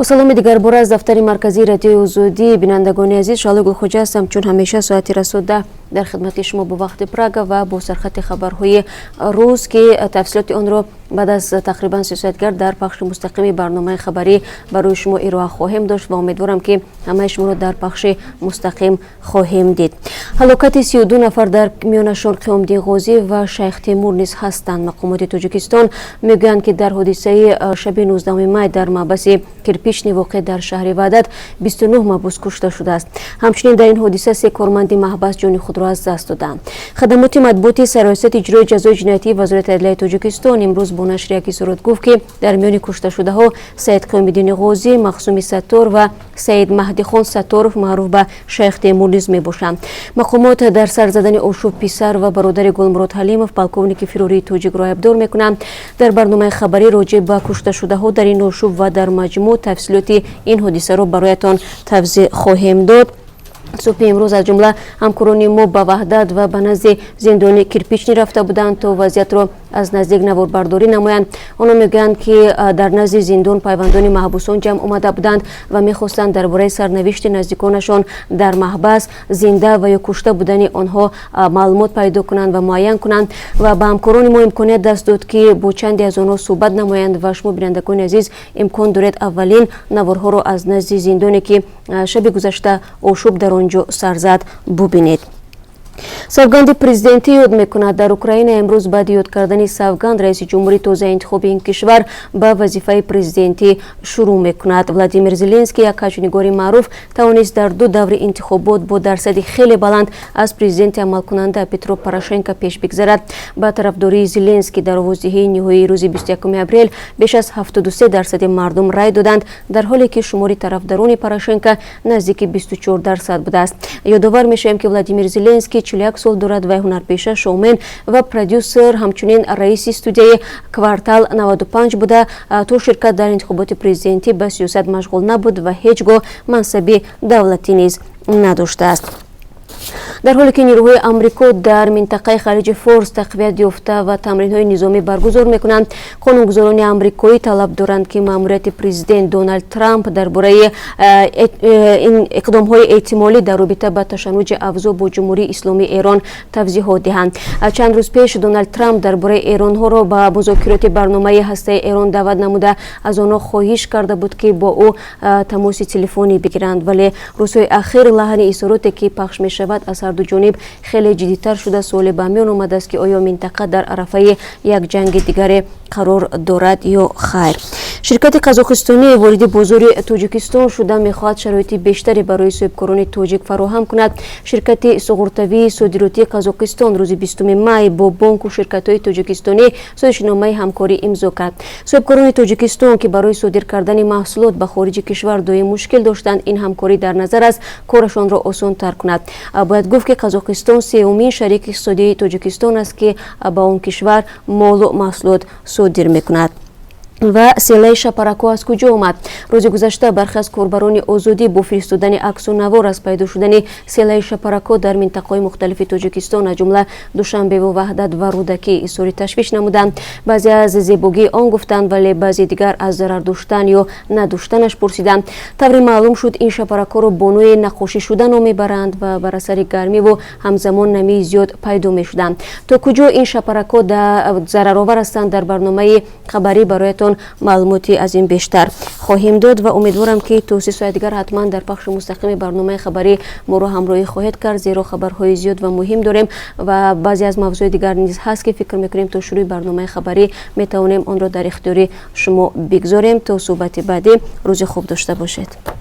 با سلام دیگر بار از دفتر مرکزی رادیوی آزادی بینندگان عزیز، شعله گلخوجه هستم. چون همیشه ساعتی رسوده در خدمت شما با وقت پراگ و با سرخط خبرهای روز که تفصیلات آن را بعد از تقریبا 3 ساعت گرد در پخش مستقیم برنامه خبری برای شما ارائه خواهیم داشت و امیدوارم که همه شما را در پخش مستقیم خواهیم دید. هلاکت 32 نفر در میانشان قیامدی غازی و شیخ تیمور نیز هستند. مقامات تاجیکستان میگویند که در حادثه شب 19 می در محبس کرپیشنی واقع در شهر وحدت 29 محبوس کشته شده است. همچنین در این حادثه 3 کارمند محبس جان خود را از دست دادند. خدمات مطبوعاتی سرایست اجرای جزای جنایتی وزارت عدلیه تاجیکستان امروز با نشر یک صورت گفت که در میان کشته شده ها سید قیام‌الدین غازی، مخزومی ستار و سید مهدی خان ستار معروف به شیخ تیمور نیز میباشند. مقامات در سر زدن آشوب پسر و برادر گلمراد حلیمов پالکونیک فروری توجیک را ابدار میکنند. در برنامه خبری راجع به کشته شده ها در این آشوب و در مجموع تفصیلات این حادثه را برایتان توضیح خواهیم داد. صبح امروز از جمله همکاران ما به وحدت و به نزد زندان کرپیچنی رفته بودند تا وضعیت را از نزدیک نواربرداری نمایند. آنها میگویند که در نزد زندان پیوندان محبوسان جمع آمده بودند و میخواستند درباره سرنوشت نزدیکانشان در محبس زنده و یا کشته بودن آنها معلومات پیدا کنند و معین کنند و به همکاران ما امکانیت دست داد که با چندی از آنها صحبت نمایند و شما بینندگان عزیز امکان دارید اولین نوارها را از نزد زندانی که شب گذشته آشوب در آنجا سر زد ببینید. سوگند پرزیدنتی یاد میکند. در اوکراین امروز بعد یاد کردن سوگند رئیس جمهوری تازه انتخاب این کشور به وظیفه پرزیدنتی شروع میکند. ولادیمیر زلنسکی یک کشورنگار معروف توانست در 2 دور انتخابات با درصد خیلی بلند از پرزیدنت عمل کننده پترو پوراشنکو پیش بگذرد. با طرفداری زلنسکی در آوازدهی نهایی روز 21 اپریل بیش از 73% مردم رای دادند، در حالی که شمار طرفداران پوراشنکو نزدیک 24% بوده است. یادآور میشیم که ولادیمیر زلنسکی 41 سال دارد و هنرپیشه، شومن و پرودیوسر، همچنین رئیس استودیوی کوارتال 95 بوده. تو شرکت در انتخابات پرزیدنتی به سیاست مشغول نبود و هیچگاه منصب دولتی نیز نداشته است. در حالی که نیروهای آمریکا در منطقه خلیج فارس تقویت یافته و تمرین‌های نظامی برگزار می‌کنند، قانونگذاران آمریکایی طلب دارند که مأموریت پرزیدنت دونالد ترامپ درباره این اقدام‌های احتمالی در رابطه با تشنج افزا با جمهوری اسلامی ایران توضیحات دهند. چند روز پیش دونالد ترامپ درباره ایران‌ها را به مذاکرات برنامه هسته ایران دعوت نموده از آنها خواهش کرده بود که با او تماس تلفنی بگیرند، ولی روزهای اخیر لحن اظهاراتی که پخش می‌شود از هر دو جانب خیلی جدی‌تر شده. سوال به میان آمده است که آیا منطقه در عرصه یک جنگ دیگر قرار دارد یا خیر. شرکت قزاقستانی وارد بازار تاجیکستان شده میخواهد شرایط بیشتری برای صاحبکاران تاجیک فراهم کند. شرکت سوغورتوی صادراتی قزاقستان روز 20 می با بانک و شرکت‌های تاجیکستانی سازشنامه همکاری امضا کرد. صاحبکاران تاجیکستان که برای صادر کردن محصولات به خارج کشور دارای مشکل داشتند، این همکاری در نظر است کارشان را آسان‌تر کند. باید گفت که قزاقستان سومین شریک اقتصادی تاجیکستان است که به آن کشور مال و محصولات صادر میکند. و سیلای شپرکو از کجا آمد؟ روز گذشته برخی از کاربران آزادی با فرستادن عکس و نوار از پیدا شدن سیلای شپرکو در منطقه‌های مختلف تاجیکستان از جمله دوشنبه و وحدت و رودکی اظهار تشویش نمودند. بعضی از زیبایی آن گفتند ولی بعضی دیگر از ضرر داشتن یا نداشتنش پرسیدند. طوری معلوم شد این شپرکو را بانوی نقاشی شده نام میبرند و بر اثر گرمی و همزمان نمی زیاد پیدا میشدند. تا کجا این شپرکو ضررآور هستند در برنامه خبری برایتان معلوماتی از این بیشتر خواهیم داد و امیدوارم که تا 3 ساعت دیگر حتما در پخش مستقیم برنامه خبری ما را همراهی خواهید کرد، زیرا خبرهای زیاد و مهم داریم و بعضی از موضوع دیگر نیز هست که فکر میکنیم تا شروع برنامه خبری میتوانیم آن را در اختیار شما بگذاریم. تا صحبت بعدی روز خوب داشته باشید.